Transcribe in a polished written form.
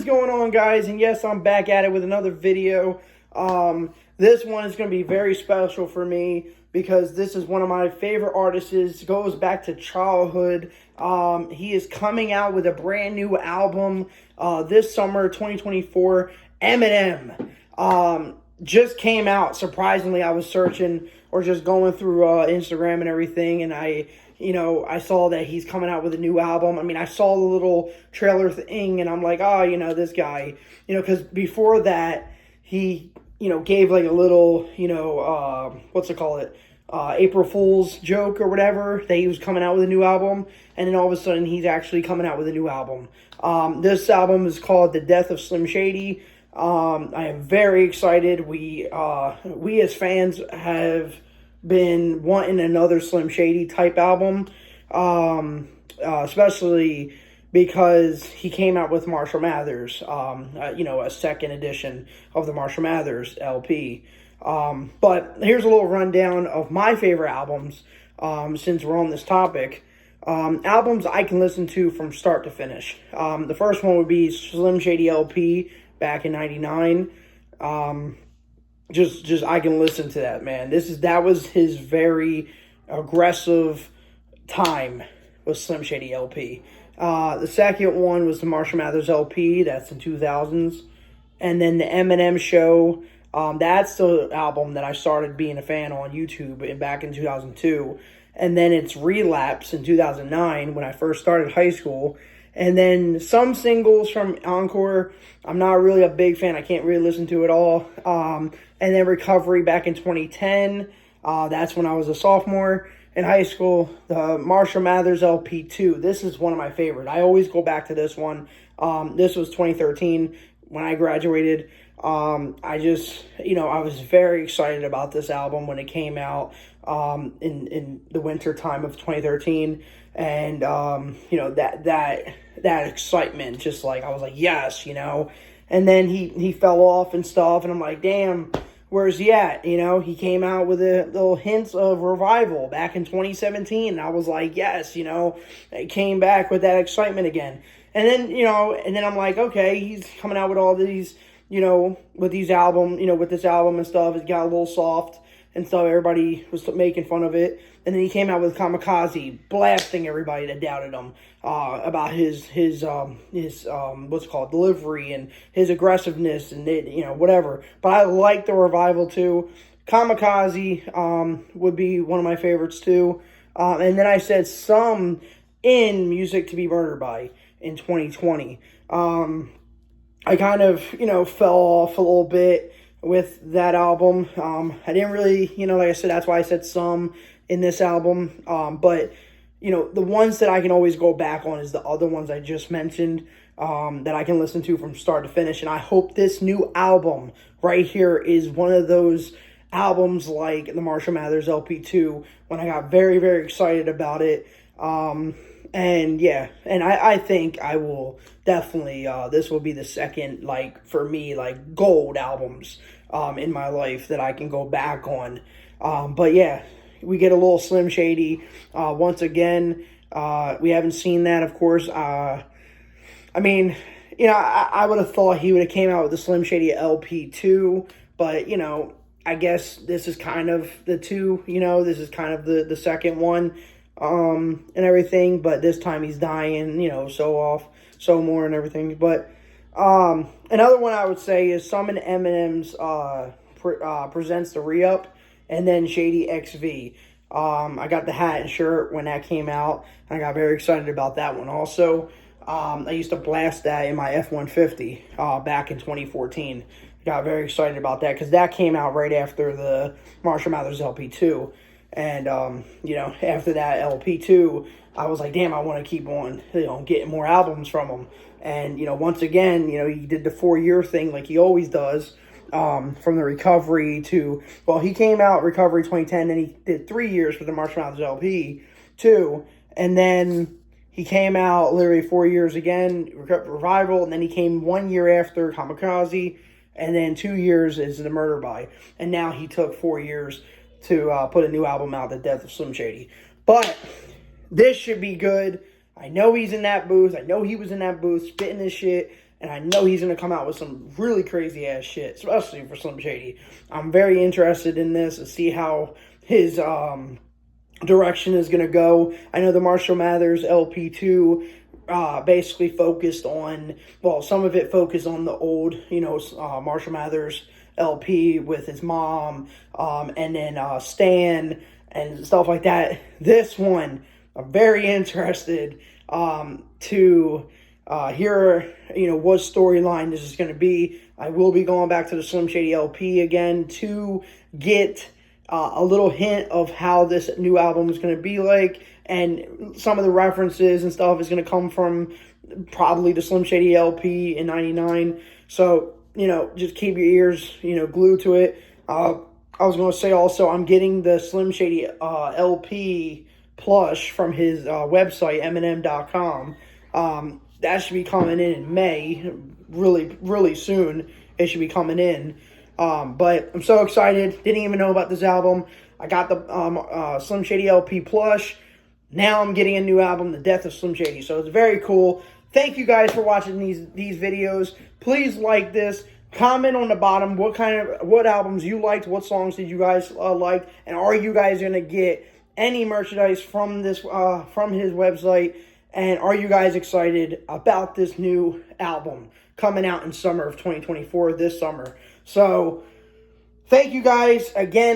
is going on, guys? And yes, I'm back at it with another video. This one is going to be very special for me because this is one of my favorite artists. It goes back to childhood. He is coming out with a brand new album this summer, 2024. Eminem just came out. Surprisingly, I was searching or just going through Instagram and everything, and I saw that he's coming out with a new album. I mean, I saw the little trailer thing, and I'm like, oh, this guy, because before that, he, gave like a little, what's it called? April Fool's joke or whatever, that he was coming out with a new album, and then all of a sudden, he's actually coming out with a new album. This album is called The Death of Slim Shady. I am very excited. We as fans have been wanting another Slim Shady type album, especially because he came out with Marshall Mathers, a second edition of the Marshall Mathers LP. But here's a little rundown of my favorite albums, since we're on this topic. Albums I can listen to from start to finish. The first one would be Slim Shady LP back in '99. Just I can listen to that, man. That was his very aggressive time with Slim Shady LP. The second one was the Marshall Mathers LP. That's in 2000s. And then the Eminem Show. That's the album that I started being a fan on YouTube back in 2002. And then it's Relapse in 2009 when I first started high school. And then some singles from Encore. I'm not really a big fan. I can't really listen to it all. And then Recovery back in 2010. That's when I was a sophomore in high school. The Marshall Mathers LP2. This is one of my favorite. I always go back to this one. This was 2013 when I graduated. I was very excited about this album when it came out in the winter time of 2013. And, that excitement, just like, I was like, yes, and then he fell off and stuff. And I'm like, damn, where's he at? He came out with a little hints of revival back in 2017. And I was like, yes, it came back with that excitement again. And then, and then I'm like, okay, he's coming out with all these, with these album, with this album and stuff. It got a little soft and stuff. Everybody was making fun of it. And then he came out with Kamikaze, blasting everybody that doubted him about his what's it called, delivery and his aggressiveness and whatever. But I like the revival too. Kamikaze would be one of my favorites too. And then I said some in Music to Be Murdered By in 2020. I kind of fell off a little bit with that album. I didn't really, like I said, that's why I said some in this album. But, the ones that I can always go back on is the other ones I just mentioned, that I can listen to from start to finish. And I hope this new album right here is one of those albums like the Marshall Mathers LP2 when I got very, very excited about it. And yeah, and I think I will definitely, this will be the second, for me, gold albums, in my life that I can go back on. But yeah, we get a little Slim Shady, once again. We haven't seen that, of course. I mean, I would have thought he would have came out with the Slim Shady LP2, but, I guess this is kind of the two, this is kind of the second one. And everything, but this time he's dying, so more and everything. But another one I would say is some in Eminem's Presents the Re-Up, and then Shady XV. I got the hat and shirt when that came out, and I got very excited about that one also. I used to blast that in my F-150 back in 2014. Got very excited about that because that came out right after the Marshall Mathers LP2. And, after that LP2, I was like, damn, I want to keep on, getting more albums from him. And, once again, he did the 4-year thing like he always does, from the Recovery to, he came out Recovery 2010, and he did 3 years for the Marshall Mathers LP, too. And then he came out literally 4 years again, Revival, and then he came 1 year after Kamikaze, and then 2 years is The Murder By. And now he took 4 years to put a new album out, The Death of Slim Shady. But this should be good. I know he's in that booth. I know he was in that booth spitting this shit. and I know he's going to come out with some really crazy ass shit, especially for Slim Shady. I'm very interested in this to see how his direction is going to go. I know the Marshall Mathers LP2 basically focused on, well, some of it focused on the old, Marshall Mathers LP with his mom, and then Stan and stuff like that. This one, I'm very interested to hear, what storyline this is going to be. I will be going back to the Slim Shady LP again to get a little hint of how this new album is going to be like, and some of the references and stuff is going to come from probably the Slim Shady LP in '99. So, just keep your ears, glued to it. I was going to say also, I'm getting the Slim Shady LP plush from his website, Eminem.com. That should be coming in May, really, really soon. It should be coming in. But I'm so excited. Didn't even know about this album. I got the Slim Shady LP plush. Now I'm getting a new album, The Death of Slim Shady. So it's very cool. Thank you guys for watching these videos. Please like this. Comment on the bottom what albums you liked, what songs did you guys like, and are you guys gonna get any merchandise from this from his website? And are you guys excited about this new album coming out in summer of 2024, this summer? So, thank you guys again.